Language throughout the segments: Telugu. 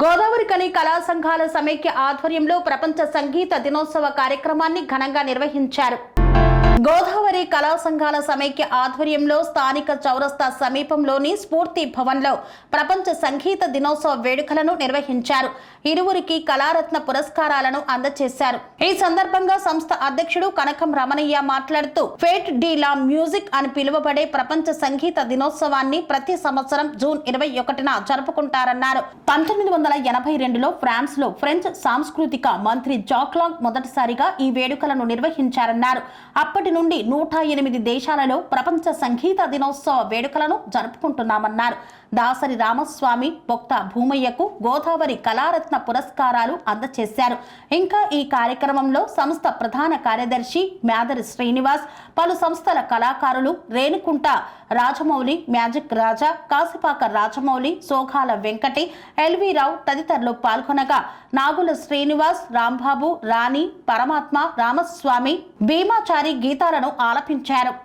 గోదావరి కని కళా సంఘాల సమైక్య ఆధ్వర్యంలో ప్రపంచ సంగీత దినోత్సవ కార్యక్రమాన్ని ఘనంగా నిర్వహించారు. గోదావరి కళా సంఘాల సమైక్య ఆధ్వర్యంలో స్థానిక చౌరస్తా సమీపంలోని స్ఫూర్తి భవన్లో ప్రపంచ సంగీత దినోత్సవ వేడుకలను నిర్వహించారు. ఇరువురికి కళారత్న పురస్కారాలను అందజేశారు. ఈ సందర్భంగా సంస్థ అధ్యక్షుడు కనకం రమణయ్య మాట్లాడుతూ ఫేట్ డి లా మ్యూజిక్ అని పిలువబడే ప్రపంచ సంగీత దినోత్సవాన్ని ప్రతి సంవత్సరం జూన్ 21న జరుపుకుంటారన్నారు. 1982లో ఫ్రాన్స్ లో ఫ్రెంచ్ సాంస్కృతిక మంత్రి జాక్ లాంగ్ మొదటిసారిగా ఈ వేడుకలను నిర్వహించారన్నారు. అప్పటి నుండి 108 దేశాలలో ప్రపంచ సంగీత దినోత్సవ వేడుకలను జరుపుకుంటున్నామన్నారు. దాసరి రామస్వామి, బొక్త భూమయ్యకు గోదావరి కళారత్న పురస్కారాలు అందజేశారు. ఇంకా ఈ కార్యక్రమంలో సంస్థ ప్రధాన కార్యదర్శి మ్యాదరి శ్రీనివాస్, పలు సంస్థల కళాకారులు రేణుకుంట రాజమౌళి, మ్యాజిక్ రాజా, కాసిపాక రాజమౌళి, సోగాల వెంకటి, ఎల్వి రావు తదితరులు పాల్గొనగా నాగుల శ్రీనివాస్, రాంబాబు, రాణి, పరమాత్మ, రామస్వామి, భీమాచారి గీతాలను ఆలపించారు.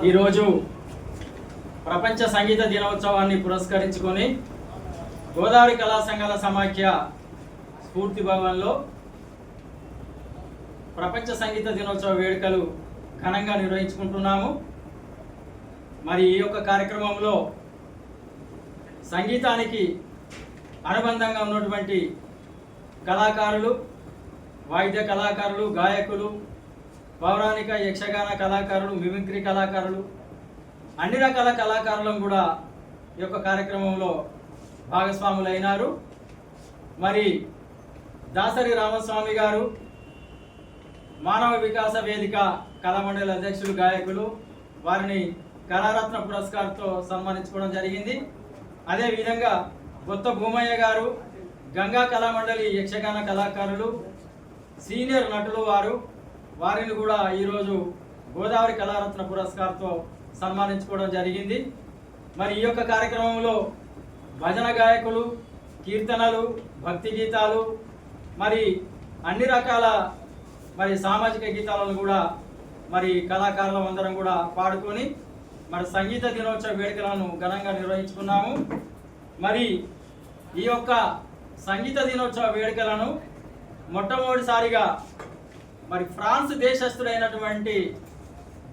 ఈరోజు ప్రపంచ సంగీత దినోత్సవాన్ని పురస్కరించుకొని గోదావరి కళా సంఘాల సమాఖ్య స్ఫూర్తి భవన్లో ప్రపంచ సంగీత దినోత్సవ వేడుకలు ఘనంగా నిర్వహించుకుంటున్నాము. మరి ఈ యొక్క కార్యక్రమంలో సంగీతానికి అనుబంధంగా ఉన్నటువంటి కళాకారులు, వాయిద్య కళాకారులు, గాయకులు, పౌరాణిక యక్షగాన కళాకారులు, మిమిక్రీ కళాకారులు, అన్ని రకాల కళాకారులను కూడా ఈ యొక్క కార్యక్రమంలో భాగస్వాములైనారు. మరి దాసరి రామస్వామి గారు మానవ వికాస వేదిక కళామండలి అధ్యక్షులు, గాయకులు, వారిని కళారత్న పురస్కారంతో సన్మానించుకోవడం జరిగింది. అదేవిధంగా కొత్త భూమయ్య గారు గంగా కళామండలి యక్షగాన కళాకారులు, సీనియర్ నటులు వారిని కూడా ఈరోజు గోదావరి కళారత్న పురస్కారంతో సన్మానించుకోవడం జరిగింది. మరి ఈ యొక్క కార్యక్రమంలో భజన గాయకులు, కీర్తనలు, భక్తి గీతాలు, మరి అన్ని రకాల మరి సామాజిక గీతాలను కూడా మరి కళాకారులు అందరం కూడా పాడుకొని మరి సంగీత దినోత్సవ వేడుకలను ఘనంగా నిర్వహించుకున్నాము. మరి ఈ యొక్క సంగీత దినోత్సవ వేడుకలను మొట్టమొదటిసారిగా మరి ఫ్రాన్స్ దేశస్థుడైనటువంటి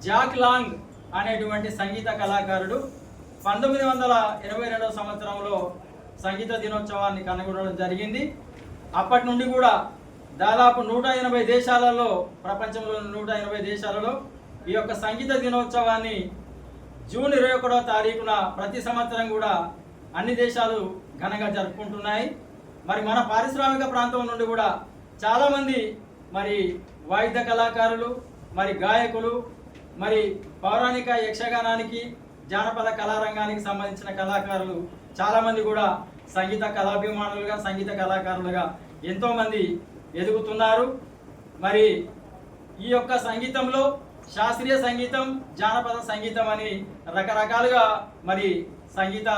జాక్ లాంగ్ అనేటువంటి సంగీత కళాకారుడు 1982 సంవత్సరంలో సంగీత దినోత్సవాన్ని కనుగొనడం జరిగింది. అప్పటి నుండి కూడా దాదాపు 180 దేశాలలో, ప్రపంచంలోని 180 దేశాలలో ఈ యొక్క సంగీత దినోత్సవాన్ని జూన్ 21వ తారీఖున ప్రతి సంవత్సరం కూడా అన్ని దేశాలు ఘనంగా జరుపుకుంటున్నాయి. మరి మన పారిశ్రామిక ప్రాంతం నుండి కూడా చాలామంది మరి వాయిద్య కళాకారులు, మరి గాయకులు, మరి పౌరాణిక యక్షగానానికి, జానపద కళారంగానికి సంబంధించిన కళాకారులు చాలామంది కూడా సంగీత కళాభిమానులుగా, సంగీత కళాకారులుగా ఎంతోమంది ఎదుగుతున్నారు. మరి ఈ యొక్క సంగీతంలో శాస్త్రీయ సంగీతం, జానపద సంగీతం అని రకరకాలుగా మరి సంగీత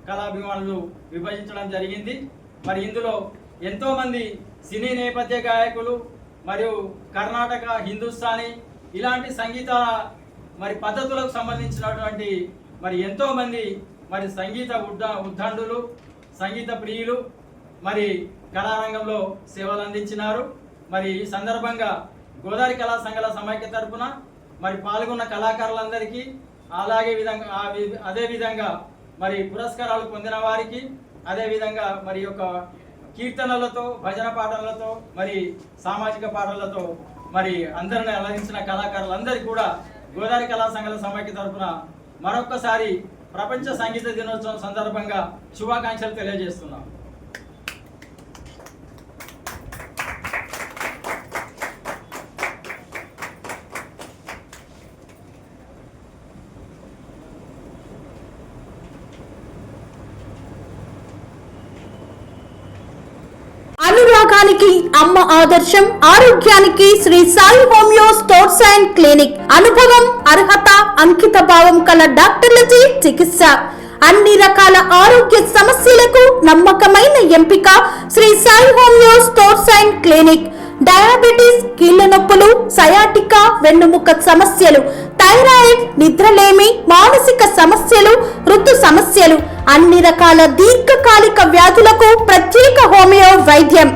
కళాభిమానులు విభజించడం జరిగింది. మరి ఇందులో ఎంతోమంది సినీ నేపథ్య గాయకులు మరియు కర్ణాటక, హిందుస్థానీ ఇలాంటి సంగీత మరి పద్ధతులకు సంబంధించినటువంటి మరి ఎంతోమంది మరి సంగీత ఉద్దండులు, సంగీత ప్రియులు మరి కళారంగంలో సేవలు అందించినారు. మరి ఈ సందర్భంగా గోదావరి కళా సంఘాల సమైక్య తరపున మరి పాల్గొన్న కళాకారులందరికీ అదే విధంగా మరి పురస్కారాలు పొందిన వారికి, అదే విధంగా మరి యొక్క కీర్తనలతో, భజన పాటలతో, మరి సామాజిక పాటలతో మరి అందరిని అలరించిన కళాకారులందరికీ కూడా గోదావరి కళా సంఘాల సమైక్య తరఫున మరొక్కసారి ప్రపంచ సంగీత దినోత్సవం సందర్భంగా శుభాకాంక్షలు తెలియజేస్తున్నాం. అనురాగానికి అమ్మ ఆదర్శం, ఆరోగ్యానికి Shri Sai homeo stores and clinic. అనుభవం, అర్హత, అంకిత భావం కల డాక్టర్లచే చికిత్స. అన్ని రకాల ఆరోగ్య సమస్యలకు నమ్మకమైన ఎంపిక Shri Sai homeo stores and clinic. Diabetes, కీళ్ల నొప్పులు, సయాటికా, వెన్నుముక సమస్యలు, థైరాయిడ్, నిద్రలేమి, మానసిక సమస్యలు, ఋతు సమస్యలు, అన్ని రకాల దీర్ఘకాలిక వ్యాధులకు ప్రత్యేక హోమియో వైద్యం.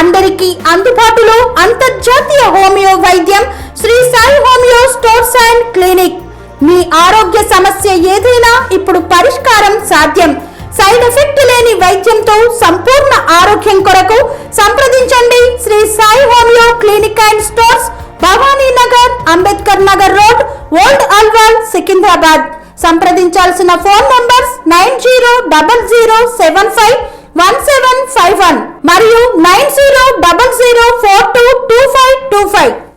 అందరికీ అందుబాటులో అంతర్జాతీయ హోమియో వైద్యం Shri Sai homeo stores and clinic. మీ ఆరోగ్య సమస్య ఏదైనా ఇప్పుడు పరిష్కారం సాధ్యం. సైడ్ ఎఫెక్ట్ లేని వైద్యంతో సంపూర్ణ ఆరోగ్యం కొరకు సంప్రదించండి Shri Sai homeo clinic and stores, Bhavani Nagar, Ambedkar Nagar road, old Alwal, Secunderabad. సంప్రదించాల్సిన ఫోన్ నంబర్స్ 9000751751 మరియు 9000422525.